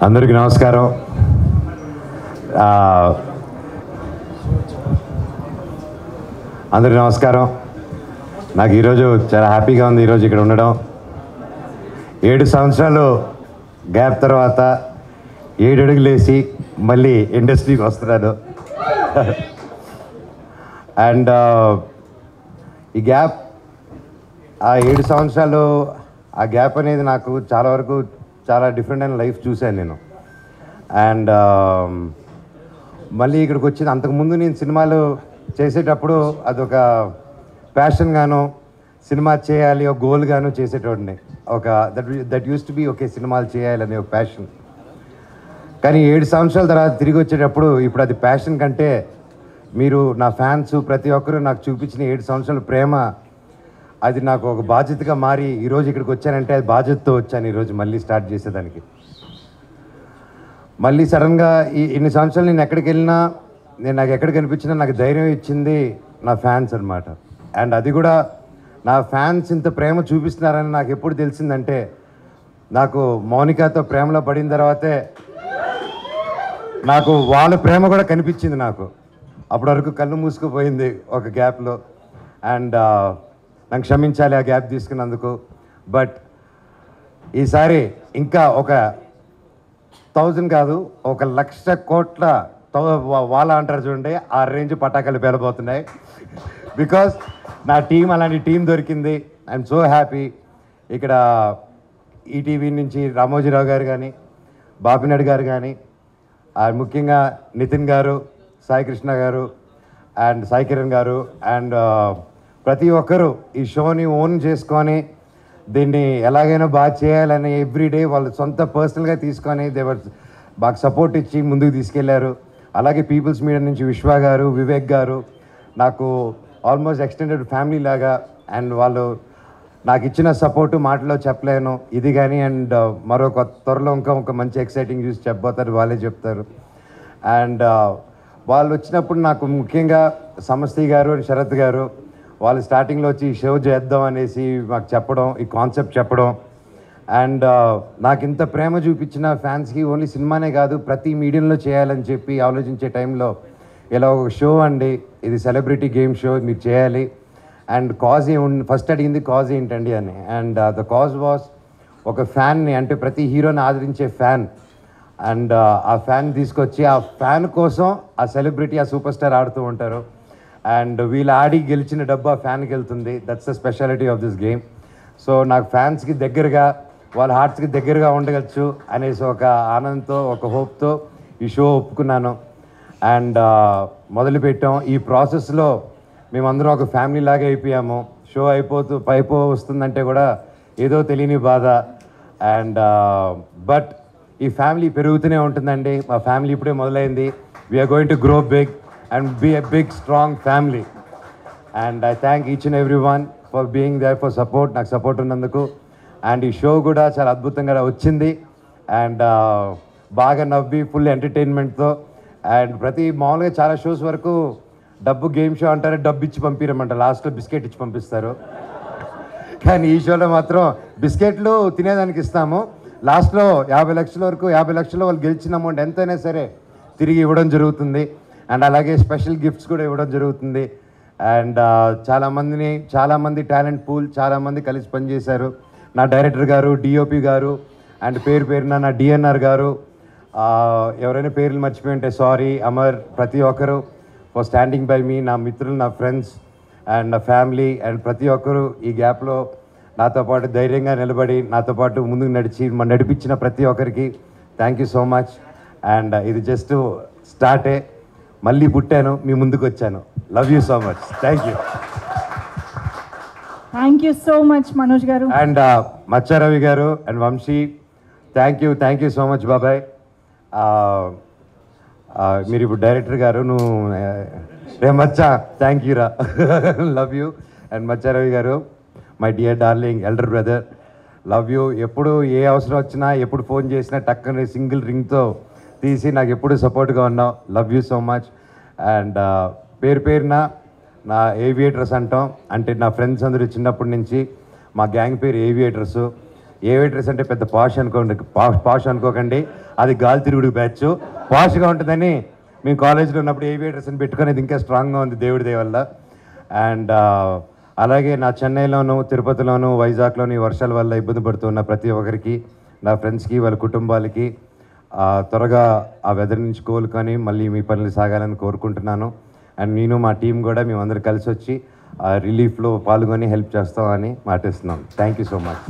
అందరికీ నమస్కారం. అందరికీ నమస్కారం. నాకు ఈరోజు చాలా హ్యాపీగా ఉంది ఈరోజు ఇక్కడ ఉండడం. 7 సంవత్సరాలు గ్యాప్ తర్వాత 7 అడుగులు వేసి మళ్ళీ ఇండస్ట్రీకి వస్తున్నాను. అండ్ ఈ గ్యాప్, ఆ 7 సంవత్సరాలు ఆ గ్యాప్ అనేది నాకు చాలా వరకు చాలా డిఫరెంట్ అయిన లైఫ్ చూశాను నేను. అండ్ మళ్ళీ ఇక్కడికి వచ్చింది. అంతకుముందు నేను సినిమాలు చేసేటప్పుడు అదొక ప్యాషన్ గాను, సినిమా చేయాలి ఒక గోల్ గాను చేసేటోడిని. ఒక that use to be okay, సినిమాలు చేయాలని ఒక ప్యాషన్. కానీ 7 సంవత్సరాల తర్వాత తిరిగి వచ్చేటప్పుడు ఇప్పుడు అది ప్యాషన్ కంటే మీరు నా ఫ్యాన్స్ ప్రతి ఒక్కరూ నాకు చూపించిన 7 సంవత్సరాల ప్రేమ, అది నాకు ఒక బాధ్యతగా మారి ఈరోజు ఇక్కడికి వచ్చానంటే అది బాధ్యతతో వచ్చాను ఈరోజు మళ్ళీ స్టార్ట్ చేసేదానికి. మళ్ళీ సడన్గా ఇన్ని సంవత్సరాలు నేను ఎక్కడికి వెళ్ళినా, నాకు ఎక్కడ కనిపించినా నాకు ధైర్యం ఇచ్చింది నా ఫ్యాన్స్ అనమాట. అండ్ అది కూడా నా ఫ్యాన్స్ ఇంత ప్రేమ చూపిస్తున్నారని నాకు ఎప్పుడు తెలిసిందంటే, నాకు మౌనికతో ప్రేమలో పడిన తర్వాతే నాకు వాళ్ళ ప్రేమ కూడా కనిపించింది. నాకు అప్పటి వరకు కళ్ళు మూసుకుపోయింది ఒక గ్యాప్లో. అండ్ నాకు క్షమించాలి ఆ గ్యాప్ తీసుకున్నందుకు. బట్ ఈసారి ఇంకా ఒక 1000 కాదు, 1,00,000 కోట్ల వాళ్ళ అంటారు చూడండి, ఆ రేంజ్ పటాకాలు పేలబోతున్నాయి. బికాస్ నా టీం అలాంటి టీం దొరికింది. I'm so happy. ఇక్కడ ఈటీవీ నుంచి రామోజీరావు గారు కానీ, బాపినాయుడు గారు కానీ, ముఖ్యంగా నితిన్ గారు, సాయి కృష్ణ గారు అండ్ సాయి కిరణ్ గారు అండ్ ప్రతి ఒక్కరూ ఈ షోని ఓన్ చేసుకొని దీన్ని ఎలాగైనా బాగా చేయాలని ఎవ్రీడే వాళ్ళు సొంత పర్సనల్గా తీసుకొని దేవర్ బాగా సపోర్ట్ ఇచ్చి ముందుకు తీసుకెళ్లారు. అలాగే పీపుల్స్ మీడియా నుంచి విశ్వ గారు, వివేక్ గారు నాకు ఆల్మోస్ట్ ఎక్స్టెండెడ్ ఫ్యామిలీ లాగా. అండ్ వాళ్ళు నాకు ఇచ్చిన సపోర్టు మాటలో చెప్పలేను ఇది కానీ. అండ్ మరొక త్వరలో ఒక మంచి ఎక్సైటింగ్ న్యూస్ చెప్పబోతారు, వాళ్ళే చెప్తారు. అండ్ వాళ్ళు వచ్చినప్పుడు నాకు ముఖ్యంగా సమస్తి గారు అండ్ శరత్ గారు వాళ్ళు స్టార్టింగ్లో వచ్చి ఈ షో చేద్దాం అనేసి మాకు చెప్పడం, ఈ కాన్సెప్ట్ చెప్పడం. అండ్ నాకు ఇంత ప్రేమ చూపించిన ఫ్యాన్స్కి ఓన్లీ సినిమానే కాదు ప్రతి మీడియంలో చేయాలని చెప్పి ఆలోచించే టైంలో ఇలా ఒక షో అండి, ఇది సెలబ్రిటీ గేమ్ షో, మీరు చేయాలి. అండ్ కాజ్ ఏముంది, ఫస్ట్ అడిగింది కాజ్ ఏంటండి అని. అండ్ ద కాజ్ వాస్ ఒక ఫ్యాన్ని, అంటే ప్రతి హీరోని ఆదరించే ఫ్యాన్. అండ్ ఆ ఫ్యాన్ తీసుకొచ్చి ఆ ఫ్యాన్ కోసం ఆ సెలబ్రిటీ, ఆ సూపర్ స్టార్ ఆడుతూ ఉంటారు. అండ్ వీళ్ళు ఆడి గెలిచిన డబ్బు ఆ ఫ్యాన్కి వెళ్తుంది. That's the speciality of this game. So నాకు ఫ్యాన్స్కి దగ్గరగా, వాళ్ళ హార్ట్స్కి దగ్గరగా ఉండగచ్చు అనేసి ఒక ఆనందంతో, ఒక హోప్తో ఈ షో ఒప్పుకున్నాను. అండ్ మొదలుపెట్టాం. ఈ ప్రాసెస్లో మేమందరం ఒక ఫ్యామిలీ లాగా అయిపోయాము. షో అయిపో వస్తుందంటే కూడా ఏదో తెలియని బాధ. అండ్ బట్ ఈ ఫ్యామిలీ పెరుగుతూనే ఉంటుందండి. మా ఫ్యామిలీ ఇప్పుడే మొదలైంది. We are going to grow big and be a big strong family. And I thank each and everyone for being there for support, నాకు సపోర్ట్ ఉన్నందుకు. అండ్ ఈ షో కూడా చాలా అద్భుతంగా వచ్చింది. అండ్ బాగా నవ్వి ఫుల్ ఎంటర్టైన్మెంట్తో. అండ్ మామూలుగా చాలా షోస్ వరకు గేమ్ షో అంటారు, డబ్బు ఇచ్చి పంపిరమంట, లాస్ట్లో బిస్కెట్ ఇచ్చి పంపిస్తారు. కానీ ఈ షోలో మాత్రం బిస్కెట్లు తినేదానికి ఇస్తాము, లాస్ట్లో 50 లక్షల వరకు, 50 లక్షలు వాళ్ళు గెలిచిన అమౌంట్ ఎంతైనా సరే తిరిగి ఇవ్వడం జరుగుతుంది. అండ్ అలాగే స్పెషల్ గిఫ్ట్స్ కూడా ఇవ్వడం జరుగుతుంది. అండ్ చాలామంది టాలెంట్ పూల్, చాలామంది కలిసి పనిచేశారు. నా డైరెక్టర్ గారు, డిఓపి గారు అండ్ పేరున నా డిఎన్ఆర్ గారు, ఎవరైనా పేర్లు మర్చిపోయి ఉంటే సారీ. అమర్, ప్రతి ఒక్కరు ఫర్ స్టాండింగ్ బై మీ, నా మిత్రులు, నా ఫ్రెండ్స్ అండ్ నా ఫ్యామిలీ. అండ్ ప్రతి ఒక్కరు ఈ గ్యాప్లో నాతో పాటు ధైర్యంగా నిలబడి నాతో పాటు ముందుకు నడిపించిన ప్రతి ఒక్కరికి thank you so much. And ఇది జస్ట్ స్టార్టే, మళ్ళీ పుట్టాను, మీ ముందుకు వచ్చాను. Love you so much. Thank you so much Manoj గారు. అండ్ మచ్చారవి గారు and Vamsi, thank you so much బాబాయ్. మీరు ఇప్పుడు డైరెక్టర్ గారు, నువ్వు మచ్చా, థ్యాంక్ యూ రా. Love you. అండ్ మచ్చారవి గారు, my dear darling elder brother, love you. ఎప్పుడు ఏ అవసరం వచ్చినా, ఎప్పుడు ఫోన్ చేసినా టక్కని సింగిల్ రింగ్తో తీసి నాకు ఎప్పుడు సపోర్ట్గా ఉన్నావు. Love you so much. And పేరున నా ఏవియేటర్స్ అంటాం, అంటే నా ఫ్రెండ్స్ అందరూ చిన్నప్పటి నుంచి మా గ్యాంగ్ పేరు ఏవియేటర్స్. ఏవియేటర్స్ అంటే పెద్ద పాష్ అనుకోండి, పాష్ అనుకోకండి, అది గాలి తిరుగుడు బ్యాచ్. పాష్గా ఉంటుందని మేము కాలేజీలో ఉన్నప్పుడు ఏవియేటర్స్ అని పెట్టుకునేది ఇంకా స్ట్రాంగ్గా ఉంది దేవుడి దయ వల్ల. అండ్ అలాగే నా చెన్నైలోను, తిరుపతిలోను, వైజాగ్లోని వర్షాల వల్ల ఇబ్బంది పడుతున్న ప్రతి ఒక్కరికి, నా ఫ్రెండ్స్కి, వాళ్ళ కుటుంబాలకి త్వరగా ఆ వెదర్ నుంచి కోలుకొని మళ్ళీ మీ పనులు సాగాలని కోరుకుంటున్నాను. అండ్ నేను మా టీం కూడా మేమందరం కలిసి వచ్చి రిలీఫ్లో పాల్గొని హెల్ప్ చేస్తామని మాటిస్తున్నాం. Thank you so much.